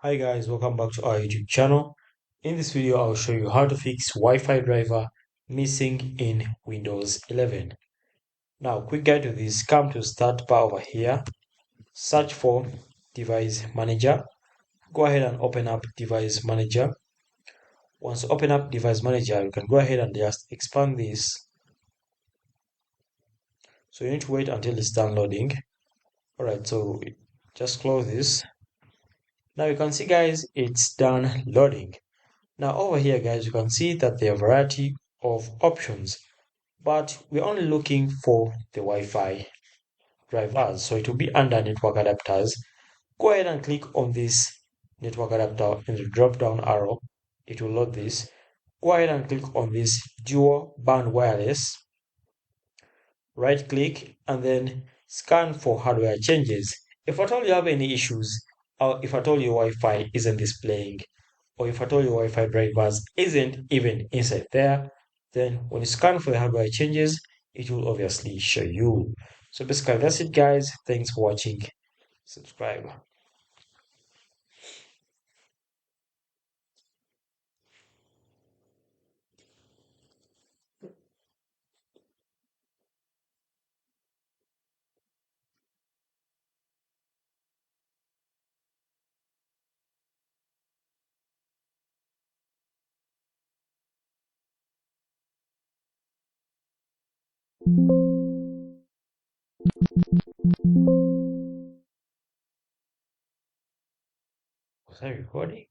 Hi guys, welcome back to our YouTube channel. In this video, I'll show you how to fix Wi-Fi driver missing in Windows 11. Now, quick guide to this, come to start bar over here, search for device manager. Go ahead and open up device manager. Once you open up device manager, you can go ahead and just expand this. So you need to wait until it's done loading. Alright, so just close this. Now you can see guys, it's done loading. Now over here guys, you can see that there are a variety of options, but we're only looking for the Wi-Fi drivers. So it will be under network adapters. Go ahead and click on this network adapter in the drop down arrow. It will load this. Go ahead and click on this dual band wireless. Right click and then scan for hardware changes. If at all you have any issues, or if at all your Wi-Fi isn't displaying, or if at all your Wi-Fi drivers isn't even inside there, then when you scan for the hardware changes, it will obviously show you. So basically that's it guys. Thanks for watching. Subscribe. Was I recording?